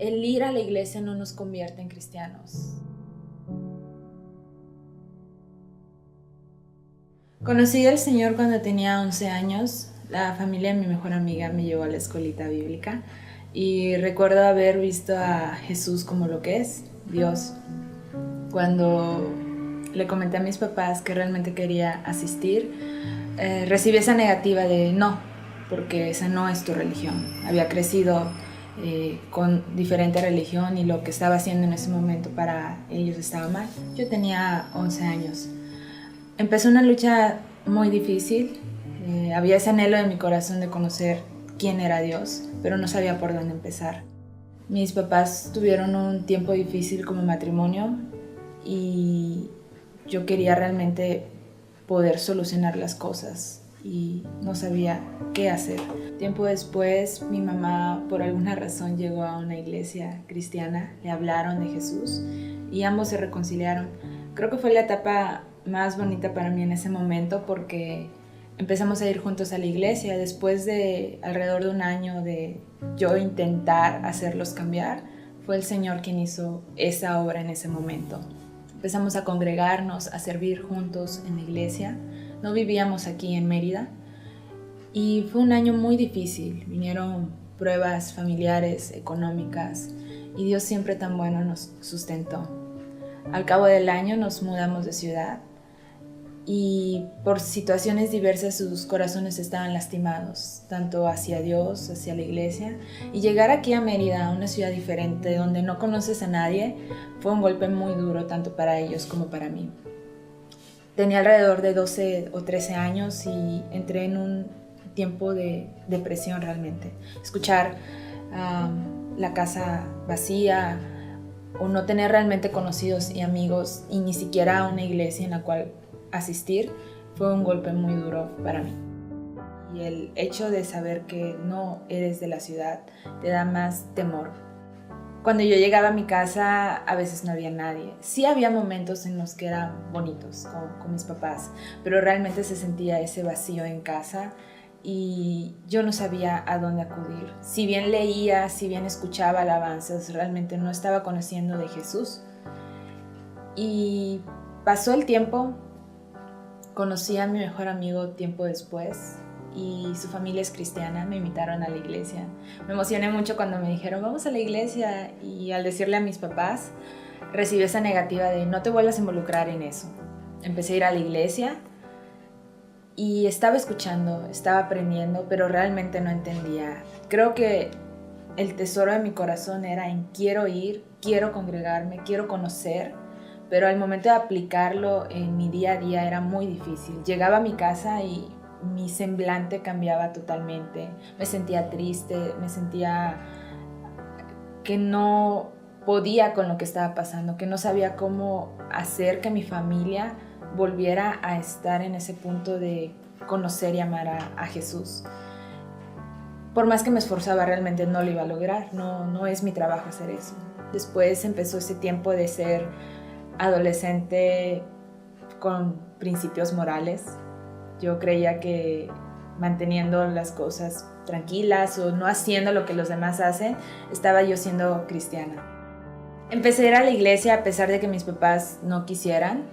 el ir a la iglesia no nos convierte en cristianos. Conocí al Señor cuando tenía 11 años. La familia de mi mejor amiga me llevó a la escuelita bíblica y recuerdo haber visto a Jesús como lo que es, Dios. Cuando le comenté a mis papás que realmente quería asistir, recibí esa negativa de no, porque esa no es tu religión. Había crecido con diferente religión y lo que estaba haciendo en ese momento para ellos estaba mal. Yo tenía 11 años. Empezó una lucha muy difícil. Había ese anhelo en mi corazón de conocer quién era Dios, pero no sabía por dónde empezar. Mis papás tuvieron un tiempo difícil como matrimonio y yo quería realmente poder solucionar las cosas y no sabía qué hacer. Tiempo después, mi mamá por alguna razón llegó a una iglesia cristiana, le hablaron de Jesús y ambos se reconciliaron. Creo que fue la etapa más bonita para mí en ese momento porque empezamos a ir juntos a la iglesia. Después de alrededor de un año de yo intentar hacerlos cambiar, fue el Señor quien hizo esa obra en ese momento. Empezamos a congregarnos, a servir juntos en la iglesia. No vivíamos aquí en Mérida y fue un año muy difícil. Vinieron pruebas familiares, económicas y Dios siempre tan bueno nos sustentó. Al cabo del año nos mudamos de ciudad y por situaciones diversas sus corazones estaban lastimados, tanto hacia Dios, hacia la iglesia. Y llegar aquí a Mérida, una ciudad diferente, donde no conoces a nadie, fue un golpe muy duro, tanto para ellos como para mí. Tenía alrededor de 12 o 13 años y entré en un tiempo de depresión realmente. Escuchar la casa vacía o no tener realmente conocidos y amigos y ni siquiera una iglesia en la cual asistir fue un golpe muy duro para mí. Y el hecho de saber que no eres de la ciudad te da más temor. Cuando yo llegaba a mi casa a veces no había nadie. Sí había momentos en los que eran bonitos con mis papás, pero realmente se sentía ese vacío en casa y yo no sabía a dónde acudir. Si bien leía, si bien escuchaba alabanzas, realmente no estaba conociendo de Jesús. Y pasó el tiempo. Conocí a mi mejor amigo tiempo después y su familia es cristiana, me invitaron a la iglesia. Me emocioné mucho cuando me dijeron vamos a la iglesia y al decirle a mis papás recibí esa negativa de no te vuelvas a involucrar en eso. Empecé a ir a la iglesia y estaba escuchando, estaba aprendiendo, pero realmente no entendía. Creo que el tesoro de mi corazón era en quiero ir, quiero congregarme, quiero conocer, pero al momento de aplicarlo en mi día a día era muy difícil. Llegaba a mi casa y mi semblante cambiaba totalmente. Me sentía triste, me sentía que no podía con lo que estaba pasando, que no sabía cómo hacer que mi familia volviera a estar en ese punto de conocer y amar a Jesús. Por más que me esforzaba, realmente no lo iba a lograr. No es mi trabajo hacer eso. Después empezó ese tiempo de ser adolescente con principios morales. Yo creía que manteniendo las cosas tranquilas o no haciendo lo que los demás hacen, estaba yo siendo cristiana. Empecé a ir a la iglesia a pesar de que mis papás no quisieran.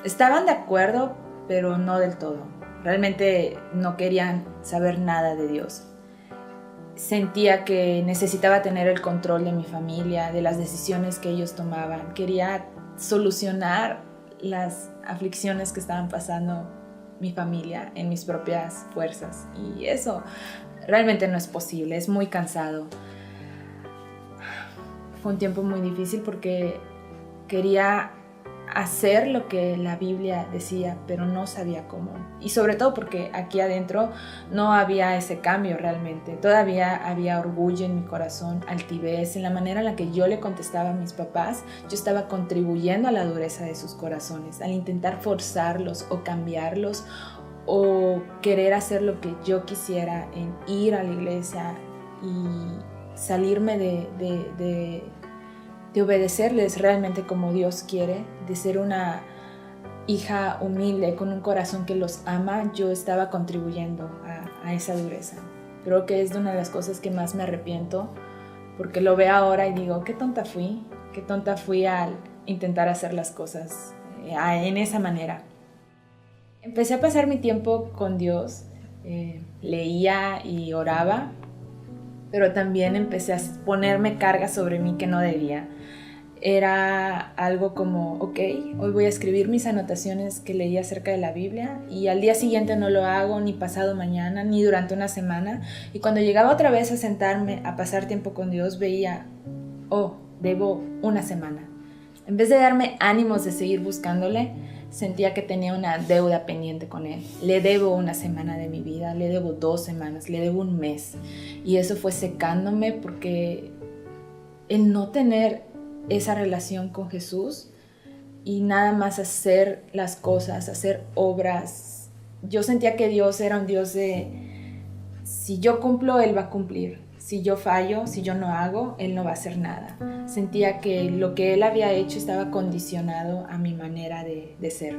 Estaban de acuerdo, pero no del todo. Realmente no querían saber nada de Dios. Sentía que necesitaba tener el control de mi familia, de las decisiones que ellos tomaban. Quería solucionar las aflicciones que estaban pasando mi familia en mis propias fuerzas y eso realmente no es posible, es muy cansado. Fue un tiempo muy difícil porque quería hacer lo que la Biblia decía, pero no sabía cómo. Y sobre todo porque aquí adentro no había ese cambio realmente. Todavía había orgullo en mi corazón, altivez, en la manera en la que yo le contestaba a mis papás. Yo estaba contribuyendo a la dureza de sus corazones, al intentar forzarlos o cambiarlos o querer hacer lo que yo quisiera en ir a la iglesia y salirme de obedecerles realmente como Dios quiere, de ser una hija humilde con un corazón que los ama. Yo estaba contribuyendo a esa dureza. Creo que es de una de las cosas que más me arrepiento porque lo veo ahora y digo, qué tonta fui al intentar hacer las cosas en esa manera. Empecé a pasar mi tiempo con Dios, leía y oraba, pero también empecé a ponerme cargas sobre mí que no debía. Era algo como, ok, hoy voy a escribir mis anotaciones que leí acerca de la Biblia y al día siguiente no lo hago, ni pasado mañana, ni durante una semana. Y cuando llegaba otra vez a sentarme a pasar tiempo con Dios, veía, oh, debo una semana. En vez de darme ánimos de seguir buscándole, sentía que tenía una deuda pendiente con Él. Le debo una semana de mi vida, le debo 2 semanas, le debo un mes. Y eso fue secándome porque el no tener esa relación con Jesús y nada más hacer las cosas, hacer obras. Yo sentía que Dios era un Dios de, si yo cumplo, Él va a cumplir. Si yo fallo, si yo no hago, Él no va a hacer nada. Sentía que lo que Él había hecho estaba condicionado a mi manera de ser.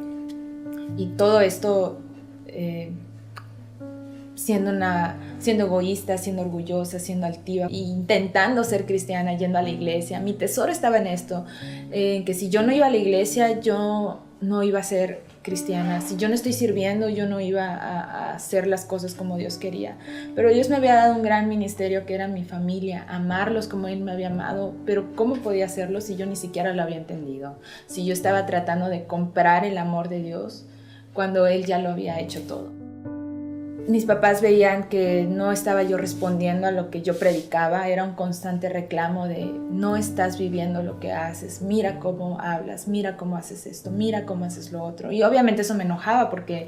Y todo esto siendo egoísta, siendo orgullosa, siendo altiva, intentando ser cristiana, yendo a la iglesia. Mi tesoro estaba en esto, que si yo no iba a la iglesia, yo no iba a ser cristiana. Si yo no estoy sirviendo, yo no iba a hacer las cosas como Dios quería. Pero Dios me había dado un gran ministerio que era mi familia, amarlos como Él me había amado, pero ¿cómo podía hacerlo si yo ni siquiera lo había entendido? Si yo estaba tratando de comprar el amor de Dios cuando Él ya lo había hecho todo. Mis papás veían que no estaba yo respondiendo a lo que yo predicaba, era un constante reclamo de no estás viviendo lo que haces, mira cómo hablas, mira cómo haces esto, mira cómo haces lo otro. Y obviamente eso me enojaba porque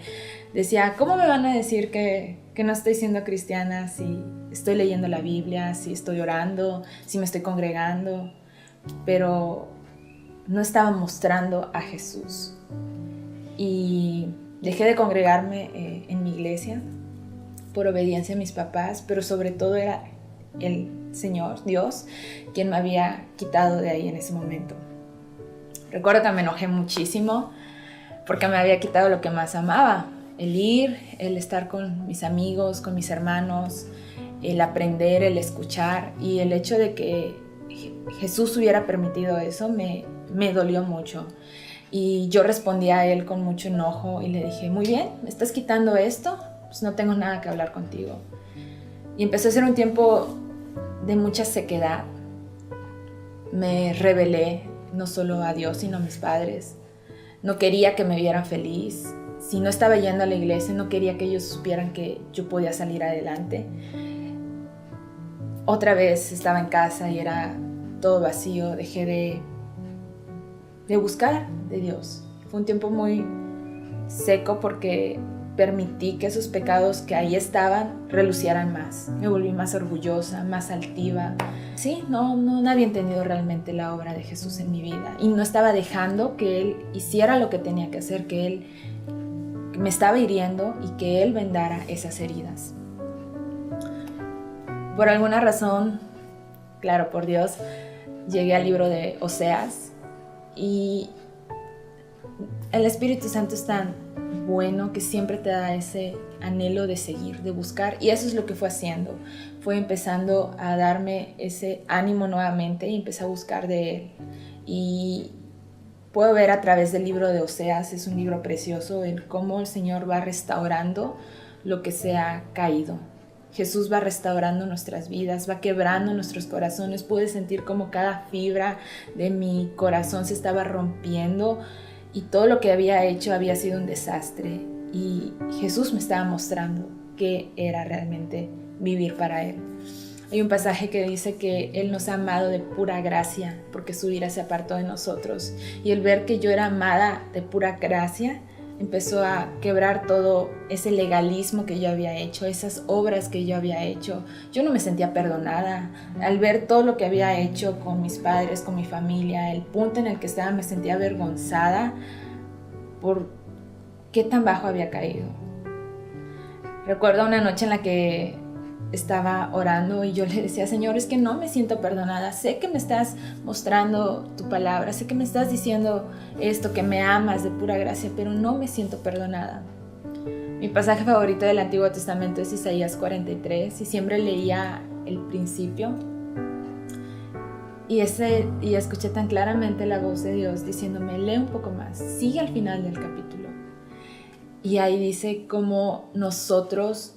decía, ¿cómo me van a decir que no estoy siendo cristiana si estoy leyendo la Biblia, si estoy orando, si me estoy congregando? Pero no estaba mostrando a Jesús. Y dejé de congregarme en mi iglesia por obediencia a mis papás, pero sobre todo era el Señor, Dios, quien me había quitado de ahí en ese momento. Recuerdo que me enojé muchísimo porque me había quitado lo que más amaba, el ir, el estar con mis amigos, con mis hermanos, el aprender, el escuchar, y el hecho de que Jesús hubiera permitido eso me dolió mucho. Y yo respondí a Él con mucho enojo y le dije, muy bien, ¿me estás quitando esto? Pues no tengo nada que hablar contigo. Y empezó a ser un tiempo de mucha sequedad. Me rebelé no solo a Dios, sino a mis padres. No quería que me vieran feliz. Si no estaba yendo a la iglesia, no quería que ellos supieran que yo podía salir adelante. Otra vez estaba en casa y era todo vacío. Dejé de buscar de Dios. Fue un tiempo muy seco porque permití que esos pecados que ahí estaban relucieran más. Me volví más orgullosa, más altiva. Sí, no había entendido realmente la obra de Jesús en mi vida y no estaba dejando que Él hiciera lo que tenía que hacer, que Él me estaba hiriendo y que Él vendara esas heridas. Por alguna razón, claro, por Dios, llegué al libro de Oseas y el Espíritu Santo es tan bueno que siempre te da ese anhelo de seguir, de buscar, y eso es lo que fue haciendo. Fue empezando a darme ese ánimo nuevamente y empecé a buscar de Él. Y puedo ver a través del libro de Oseas, es un libro precioso, en cómo el Señor va restaurando lo que se ha caído. Jesús va restaurando nuestras vidas, va quebrando nuestros corazones. Pude sentir como cada fibra de mi corazón se estaba rompiendo y todo lo que había hecho había sido un desastre. Y Jesús me estaba mostrando qué era realmente vivir para Él. Hay un pasaje que dice que Él nos ha amado de pura gracia porque su ira se apartó de nosotros. Y el ver que yo era amada de pura gracia empezó a quebrar todo ese legalismo que yo había hecho, esas obras que yo había hecho. Yo no me sentía perdonada. Al ver todo lo que había hecho con mis padres, con mi familia, el punto en el que estaba, me sentía avergonzada por qué tan bajo había caído. Recuerdo una noche en la que estaba orando y yo le decía, Señor, es que no me siento perdonada, sé que me estás mostrando tu palabra, sé que me estás diciendo esto, que me amas de pura gracia, pero no me siento perdonada. Mi pasaje favorito del Antiguo Testamento es Isaías 43 y siempre leía el principio Y escuché tan claramente la voz de Dios diciéndome, lee un poco más, sigue al final del capítulo. Y ahí dice cómo nosotros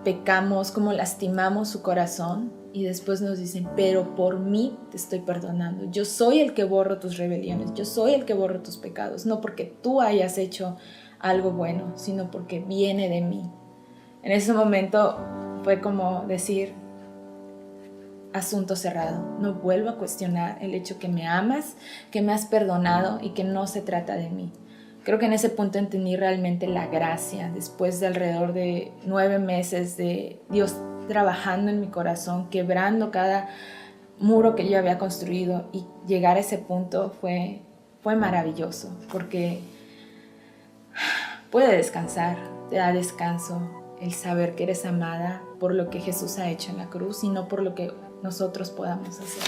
pecamos, cómo lastimamos su corazón, y después nos dicen, pero por mí te estoy perdonando. Yo soy el que borro tus rebeliones, yo soy el que borro tus pecados, no porque tú hayas hecho algo bueno, sino porque viene de mí. En ese momento fue como decir, asunto cerrado, no vuelvo a cuestionar el hecho que me amas, que me has perdonado y que no se trata de mí. Creo que en ese punto entendí realmente la gracia, después de alrededor de 9 meses de Dios trabajando en mi corazón, quebrando cada muro que yo había construido, y llegar a ese punto fue maravilloso, porque puede descansar, te da descanso el saber que eres amada por lo que Jesús ha hecho en la cruz y no por lo que nosotros podamos hacer.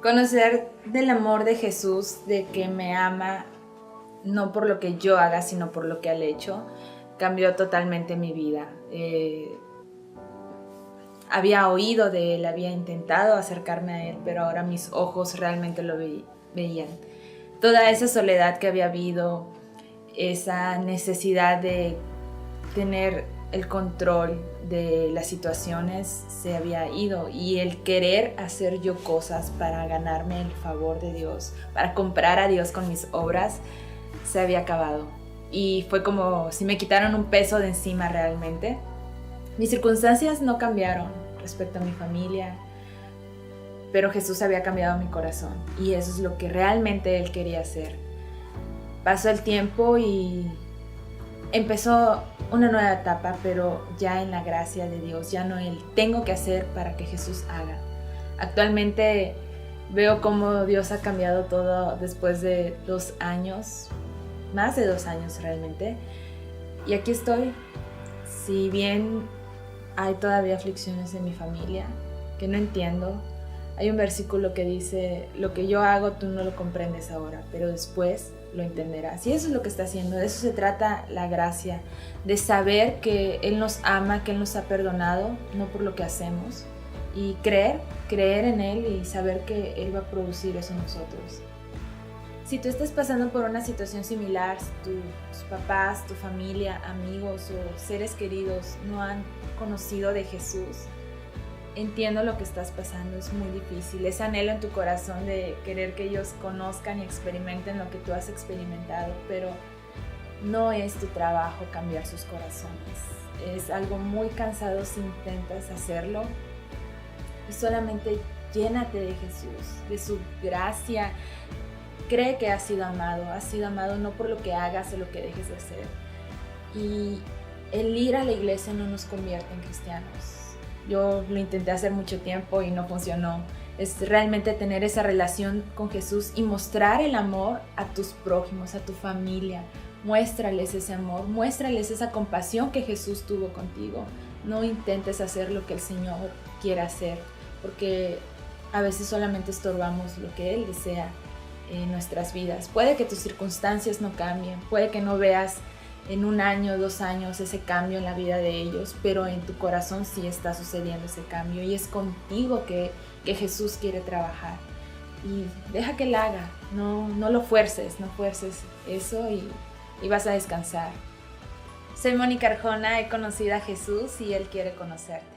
Conocer del amor de Jesús, de que me ama no por lo que yo haga, sino por lo que Él ha hecho, cambió totalmente mi vida. Había oído de Él, había intentado acercarme a Él, pero ahora mis ojos realmente lo veían. Toda esa soledad que había habido, esa necesidad de tener el control de las situaciones se había ido, y el querer hacer yo cosas para ganarme el favor de Dios, para comprar a Dios con mis obras, se había acabado. Y fue como si me quitaron un peso de encima realmente. Mis circunstancias no cambiaron respecto a mi familia, pero Jesús había cambiado mi corazón, y eso es lo que realmente Él quería hacer. Pasó el tiempo y empezó una nueva etapa, pero ya en la gracia de Dios, ya no el tengo que hacer para que Jesús haga. Actualmente veo cómo Dios ha cambiado todo después de 2 años, más de 2 años realmente, y aquí estoy. Si bien hay todavía aflicciones en mi familia que no entiendo, hay un versículo que dice, lo que yo hago tú no lo comprendes ahora, pero después lo entenderás. Y eso es lo que está haciendo. De eso se trata la gracia, de saber que Él nos ama, que Él nos ha perdonado, no por lo que hacemos, y creer en Él y saber que Él va a producir eso en nosotros. Si tú estás pasando por una situación similar, si tus papás, tu familia, amigos o seres queridos no han conocido de Jesús, entiendo lo que estás pasando, es muy difícil. Ese anhelo en tu corazón de querer que ellos conozcan y experimenten lo que tú has experimentado, pero no es tu trabajo cambiar sus corazones. Es algo muy cansado si intentas hacerlo, y solamente llénate de Jesús, de su gracia. Cree que has sido amado no por lo que hagas o lo que dejes de hacer. Y el ir a la iglesia no nos convierte en cristianos. Yo lo intenté hacer mucho tiempo y no funcionó. Es realmente tener esa relación con Jesús y mostrar el amor a tus prójimos, a tu familia. Muéstrales ese amor, muéstrales esa compasión que Jesús tuvo contigo. No intentes hacer lo que el Señor quiere hacer, porque a veces solamente estorbamos lo que Él desea en nuestras vidas. Puede que tus circunstancias no cambien, puede que no veas en 1 año, 2 años ese cambio en la vida de ellos, pero en tu corazón sí está sucediendo ese cambio, y es contigo que Jesús quiere trabajar. Y deja que Él haga, no lo fuerces, no fuerces eso, y vas a descansar. Soy Mónica Arjona, he conocido a Jesús y Él quiere conocerte.